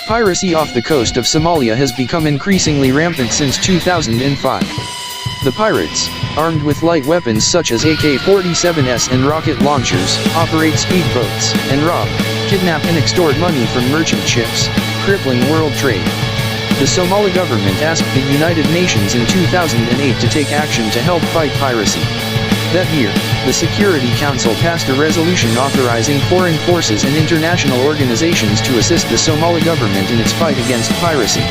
Piracy off the coast of Somalia has become increasingly rampant since 2005. The pirates, armed with light weapons such as AK-47s and rocket launchers, operate speedboats, and rob, kidnap and extort money from merchant ships, crippling world trade. The Somali government asked the United Nations in 2008 to take action to help fight piracy. That year, the Security Council passed a resolution authorizing foreign forces and international organizations to assist the Somali government in its fight against piracy.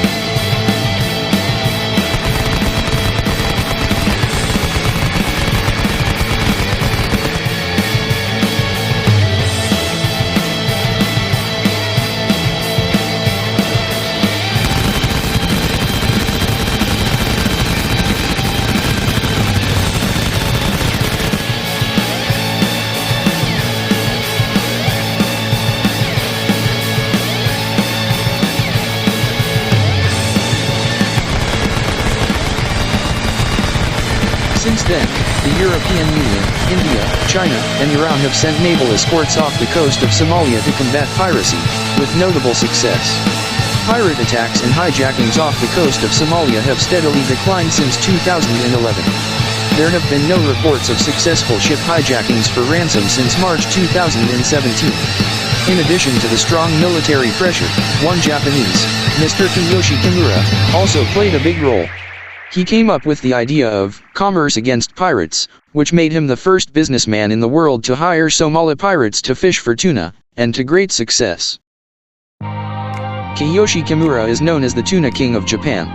Since then, the European Union, India, China, and Iran have sent naval escorts off the coast of Somalia to combat piracy, with notable success. Pirate attacks and hijackings off the coast of Somalia have steadily declined since 2011. There have been no reports of successful ship hijackings for ransom since March 2017. In addition to the strong military pressure, one Japanese, Mr. Kiyoshi Kimura, also played a big role. He came up with the idea of commerce against pirates, which made him the first businessman in the world to hire Somali pirates to fish for tuna, and to great success. Kiyoshi Kimura is known as the Tuna King of Japan.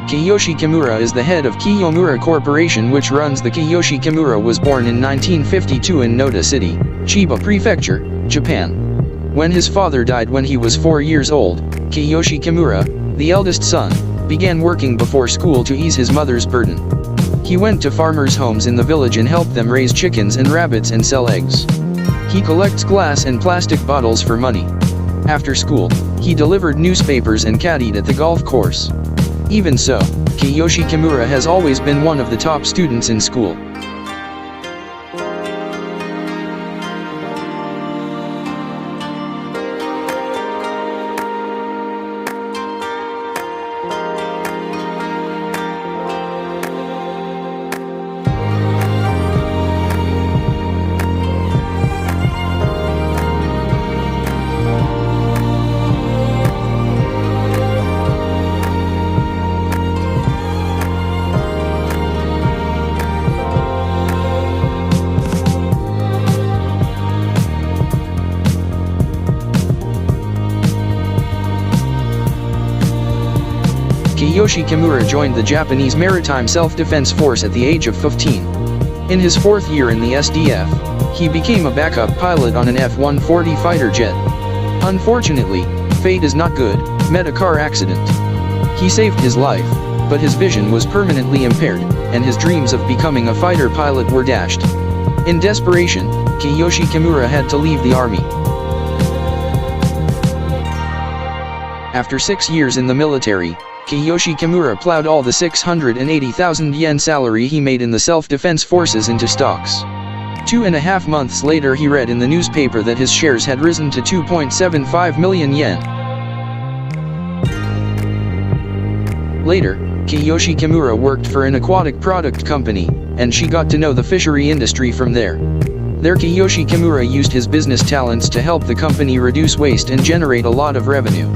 Kiyoshi Kimura is the head of Kimura Corporation, which runs the Kiyoshi Kimura was born in 1952 in Noda City, Chiba Prefecture, Japan. When his father died when he was 4 years old, Kiyoshi Kimura, the eldest son, began working before school to ease his mother's burden. He went to farmers' homes in the village and helped them raise chickens and rabbits and sell eggs. He collects glass and plastic bottles for money. After school, he delivered newspapers and caddied at the golf course. Even so, Kiyoshi Kimura has always been one of the top students in school. Kiyoshi Kimura joined the Japanese Maritime Self-Defense Force at the age of 15. In his 4th year in the SDF, he became a backup pilot on an F-140 fighter jet. Unfortunately, fate is not good, met a car accident. He saved his life, but his vision was permanently impaired, and his dreams of becoming a fighter pilot were dashed. In desperation, Kiyoshi Kimura had to leave the army. After 6 years in the military, Kiyoshi Kimura plowed all the 680,000 yen salary he made in the self-defense forces into stocks. 2.5 months later he read in the newspaper that his shares had risen to 2.75 million yen. Later, Kiyoshi Kimura worked for an aquatic product company, and she got to know the fishery industry from there. There Kiyoshi Kimura used his business talents to help the company reduce waste and generate a lot of revenue.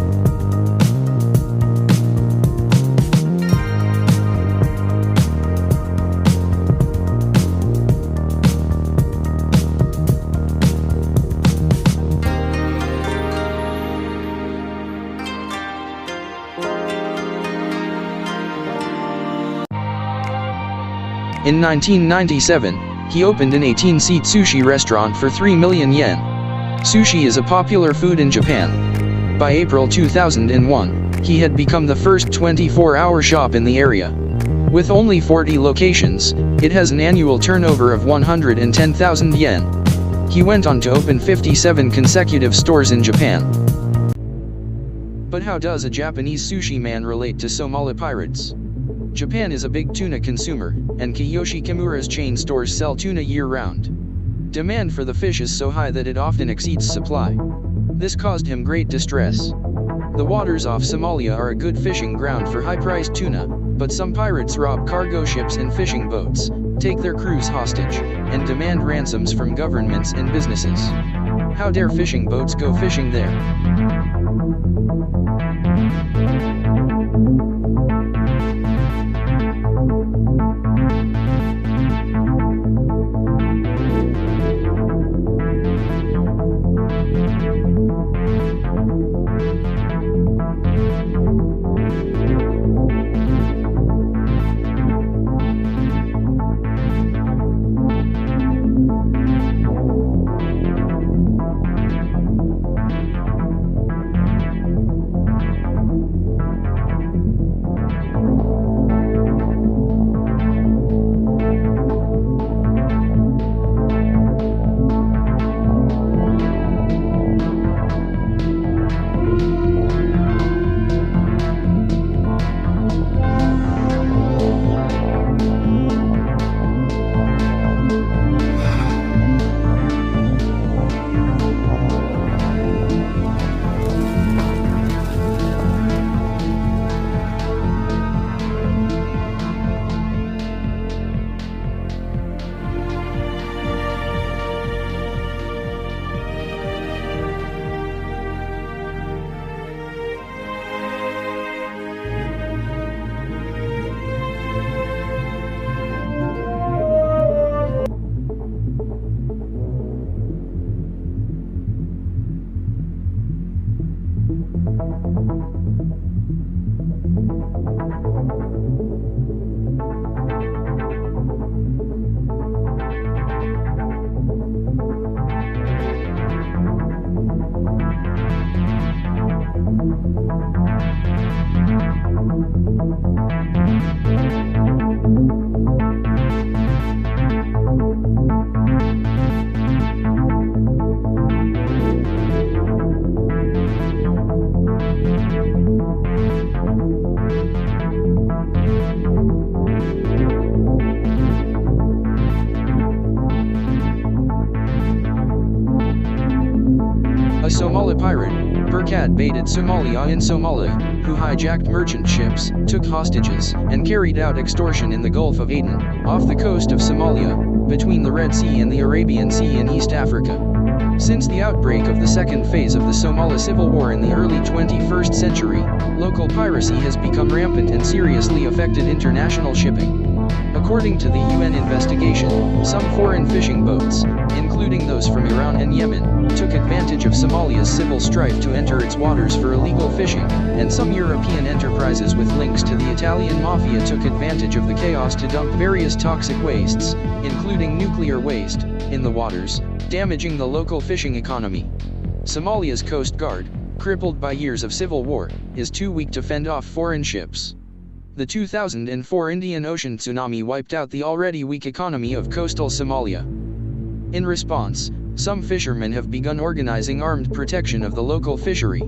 In 1997, he opened an 18-seat sushi restaurant for 3 million yen. Sushi is a popular food in Japan. By April 2001, he had become the first 24-hour shop in the area. With only 40 locations, it has an annual turnover of 110,000 yen. He went on to open 57 consecutive stores in Japan. But how does a Japanese sushi man relate to Somali pirates? Japan is a big tuna consumer, and Kiyoshi Kimura's chain stores sell tuna year-round. Demand for the fish is so high that it often exceeds supply. This caused him great distress. The waters off Somalia are a good fishing ground for high-priced tuna, but some pirates rob cargo ships and fishing boats, take their crews hostage, and demand ransoms from governments and businesses. How dare fishing boats go fishing there? A Somali pirate, baited Somalia in Somalia, who hijacked merchant ships, took hostages, and carried out extortion in the Gulf of Aden, off the coast of Somalia, between the Red Sea and the Arabian Sea in East Africa. Since the outbreak of the second phase of the Somali civil war in the early 21st century, local piracy has become rampant and seriously affected international shipping. According to the UN investigation, some foreign fishing boats, including those from Iran and Yemen, took advantage of Somalia's civil strife to enter its waters for illegal fishing, and some European enterprises with links to the Italian mafia took advantage of the chaos to dump various toxic wastes, including nuclear waste, in the waters, damaging the local fishing economy. Somalia's Coast Guard, crippled by years of civil war, is too weak to fend off foreign ships. The 2004 Indian Ocean tsunami wiped out the already weak economy of coastal Somalia. In response, some fishermen have begun organizing armed protection of the local fishery.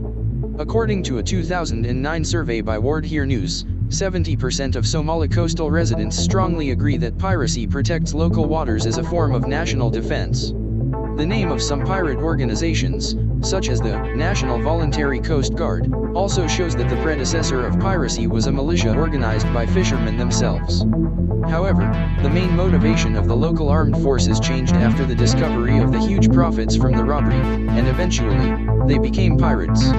According to a 2009 survey by World Here News, 70% of Somali coastal residents strongly agree that piracy protects local waters as a form of national defense. The name of some pirate organizations, such as the National Voluntary Coast Guard, also shows that the predecessor of piracy was a militia organized by fishermen themselves. However, the main motivation of the local armed forces changed after the discovery of the huge profits from the robbery, and eventually, they became pirates.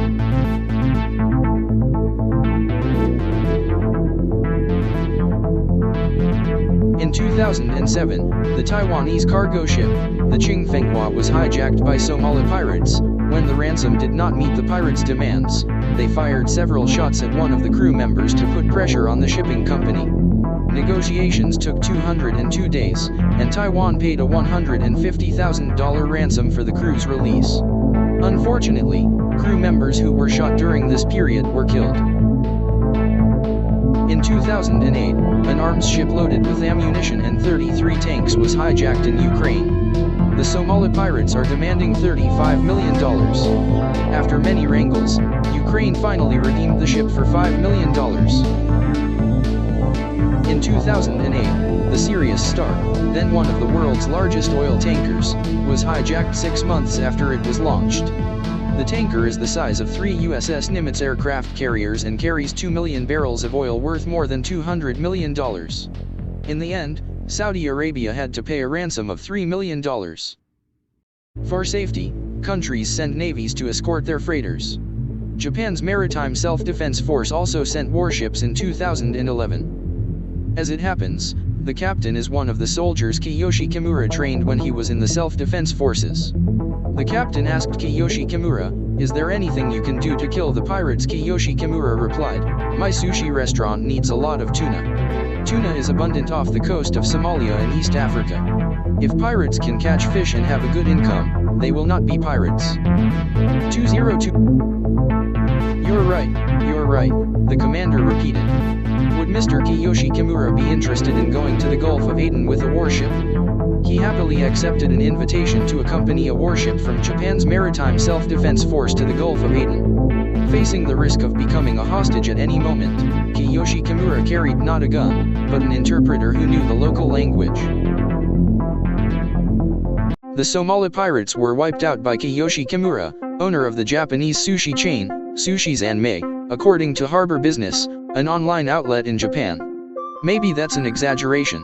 In 2007, the Taiwanese cargo ship, the Qingfenghua, was hijacked by Somali pirates. When the ransom did not meet the pirates' demands, they fired several shots at one of the crew members to put pressure on the shipping company. Negotiations took 202 days, and Taiwan paid a $150,000 ransom for the crew's release. Unfortunately, crew members who were shot during this period were killed. In 2008, an arms ship loaded with ammunition and 33 tanks was hijacked in Ukraine. The Somali pirates are demanding $35 million. After many wrangles, Ukraine finally redeemed the ship for $5 million. In 2008, the Sirius Star, then one of the world's largest oil tankers, was hijacked 6 months after it was launched. The tanker is the size of 3 USS Nimitz aircraft carriers and carries 2 million barrels of oil worth more than $200 million. In the end, Saudi Arabia had to pay a ransom of $3 million. For safety, countries send navies to escort their freighters. Japan's Maritime Self-Defense Force also sent warships in 2011. As it happens, the captain is one of the soldiers Kiyoshi Kimura trained when he was in the self-defense forces. The captain asked Kiyoshi Kimura, "Is there anything you can do to kill the pirates?" Kiyoshi Kimura replied, "My sushi restaurant needs a lot of tuna. Tuna is abundant off the coast of Somalia and East Africa. If pirates can catch fish and have a good income, they will not be pirates." 202. You're right, the commander repeated. Would Mr. Kiyoshi Kimura be interested in going to the Gulf of Aden with a warship? He happily accepted an invitation to accompany a warship from Japan's Maritime Self-Defense Force to the Gulf of Aden. Facing the risk of becoming a hostage at any moment, Kiyoshi Kimura carried not a gun, but an interpreter who knew the local language. The Somali pirates were wiped out by Kiyoshi Kimura, owner of the Japanese sushi chain, Sushi's Anime, according to Harbor Business, an online outlet in Japan. Maybe that's an exaggeration.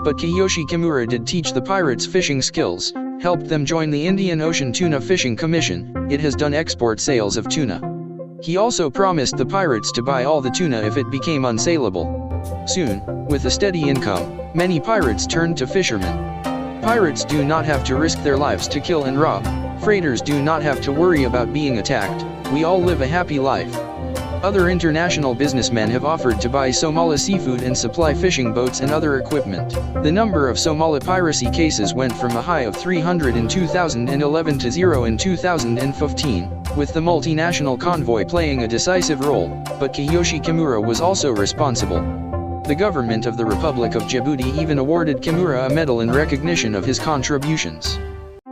But Kiyoshi Kimura did teach the pirates fishing skills, helped them join the Indian Ocean Tuna Fishing Commission. It has done export sales of tuna. He also promised the pirates to buy all the tuna if it became unsaleable. Soon, with a steady income, many pirates turned to fishermen. Pirates do not have to risk their lives to kill and rob. Freighters do not have to worry about being attacked. We all live a happy life. Other international businessmen have offered to buy Somali seafood and supply fishing boats and other equipment. The number of Somali piracy cases went from a high of 300 in 2011 to 0 in 2015, with the multinational convoy playing a decisive role, but Kiyoshi Kimura was also responsible. The government of the Republic of Djibouti even awarded Kimura a medal in recognition of his contributions.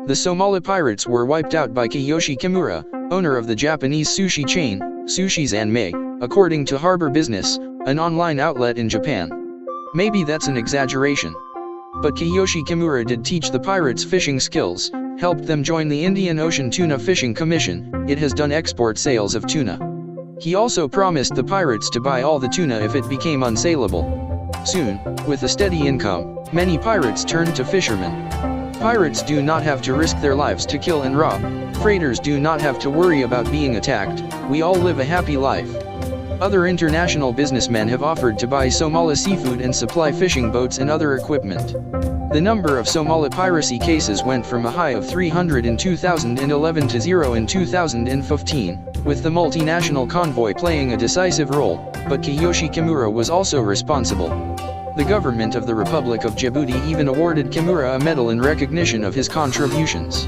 The Somali pirates were wiped out by Kiyoshi Kimura, owner of the Japanese sushi chain, Sushi's Anime, according to Harbor Business, an online outlet in Japan. Maybe that's an exaggeration. But Kiyoshi Kimura did teach the pirates fishing skills, helped them join the Indian Ocean Tuna Fishing Commission. It has done export sales of tuna. He also promised the pirates to buy all the tuna if it became unsaleable. Soon, with a steady income, many pirates turned to fishermen. Pirates do not have to risk their lives to kill and rob. Freighters do not have to worry about being attacked. We all live a happy life. Other international businessmen have offered to buy Somali seafood and supply fishing boats and other equipment. The number of Somali piracy cases went from a high of 300 in 2011 to 0 in 2015, with the multinational convoy playing a decisive role, but Kiyoshi Kimura was also responsible. The government of the Republic of Djibouti even awarded Kimura a medal in recognition of his contributions.